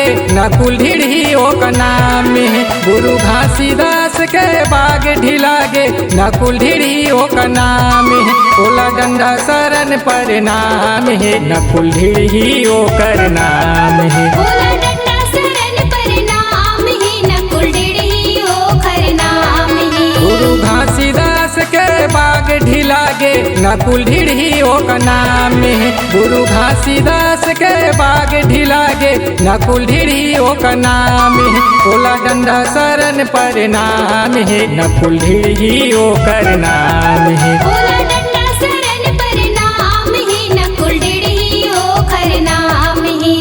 ढिलागे नकुल ढिढ़ी ओ का नाम है। गुरु घासीदास के बाग ढिलागे नकुल ढिढ़ी ओ का नाम है। ओला डंडा शरण प्रणाम है नकुल ढिढ़ी ओ कर नाम है। ओला डंडा शरण प्रणाम है नकुल ढिढ़ी ओ कर नाम है। गुरु घासीदास के बाग ढिलागे नकुल ढिढ़ी ओ का नाम है। गुरु घासीदास के बाग ढिलागे नकुल ढिढ़ी ओ का नाम है। ओला डंडा शरण प्रणाम है नकुल ढिढ़ी ओ कर नाम है। ओला डंडा शरण प्रणाम है नकुल ढिढ़ी ओ कर नाम है।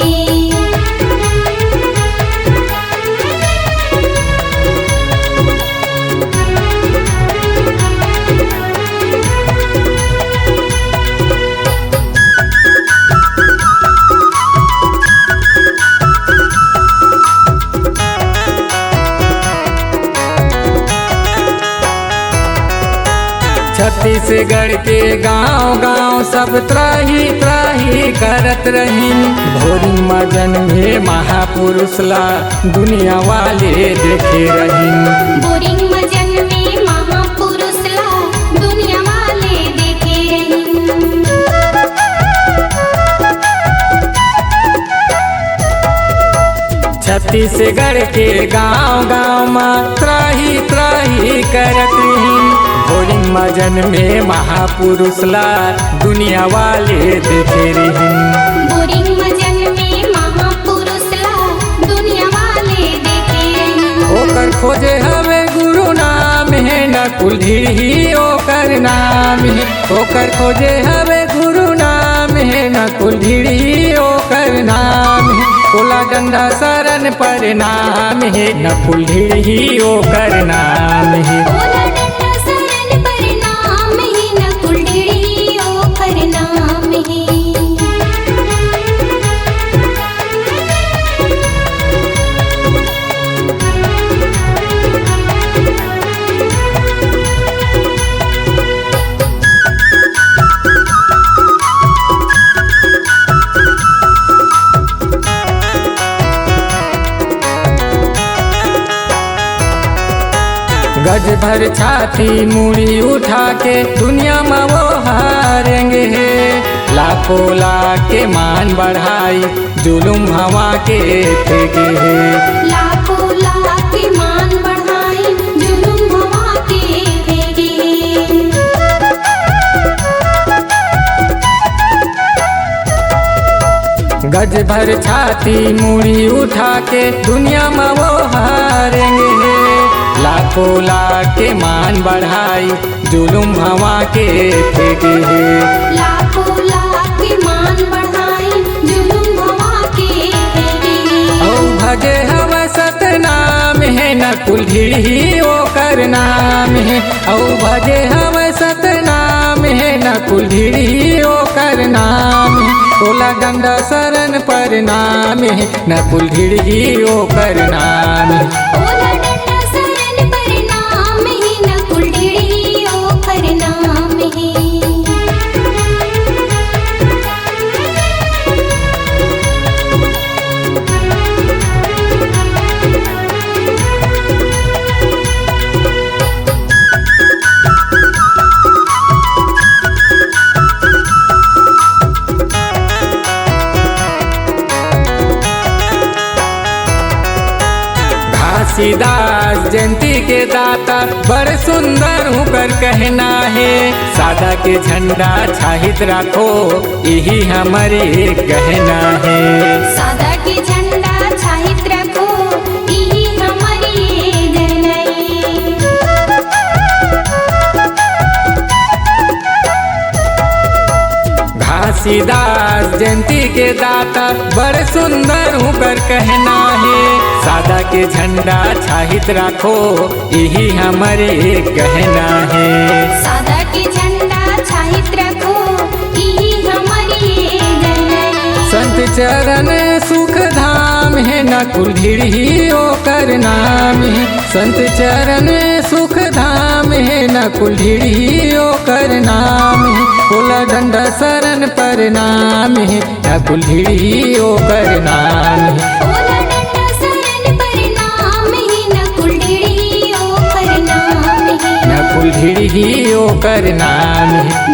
छत्तीसगढ़ के गांव गांव सब त्राही त्राही करत रहीन। भोरी मजन में महापुरुष ला दुनिया वाले देखे रहीन। बोरिंग मजन में महापुरुष ला दुनिया वाले देखे रहीन। छत्तीसगढ़ के गांव गांव में त्राही त्राही करत रहीन। भोरी मजन में महापुरुष ला दुनिया वाले देखे रहीन। बोरिंग मजन में महापुरुष ला दुनिया वाले देखे रहीन। ओकर खोजे हवे गुरु नाम है नकुल ढिढ़ी ओकर नाम है। ओकर खोजे हवे गुरु नाम है नकुल ढिढ़ी ओकर नाम है। ओला डंडा शरण प्रणाम है नकुल ढिढ़ी ओकर नाम है। ओला डंडा शरण प्रणाम है नकुल ढिढ़ी ओ कर नाम है। गज भर छाती मुड़ी उठा के दुनिया में वो हारेंगे। लाखों लाख के मान बढ़ाई जुलुम हवा के फेंके है। लाखों लाख के मान बढ़ाई जुलुम हवा के फेंके। गज भर छाती मुड़ी उठा के दुनिया में वो हारेंगे। लाखों लाख के मान बढ़ाई जुलुम हवा के फेंके है। लाखों लाख के मान बढ़ाई जुलुम हवा के फेंके। औ भजे हवा सतनाम है नकुल ढिढ़ी ओकर नाम है। औ भजे हवा सतनाम है नकुल ढिढ़ी ओकर नाम है। ओला डंडा शरण प्रणाम है नकुल ढिढ़ी ओकर नाम है। ओला डंडा शरण प्रणाम है नकुल ढिढ़ी ओ कर नाम है। घासीदास जयंती के दाता बड़ सुंदर हूँ कर कहना है। सादा के झंडा छाहित रखो यही हमारे गहना है। सादा के झंडा छाहित रखो यही हमारी गहना है। घासीदास जयंती के दाता बड़ सुंदर हूँ कर कहना है। सादा के झंडा छाहित रखो यही हमारे गहना है। सादा के झंडा छाहित रखो यही हमारी गहना है। संत चरण सुख धाम है नकुल ढिढ़ी ओकर नाम है। संत चरण सुख धाम है नकुल ढिढ़ी ओकर नाम है। ओला डंडा शरण प्रणाम है नकुल ढिढ़ी ओकर नाम है। ओला ढीढ़ी ओकर नाम है।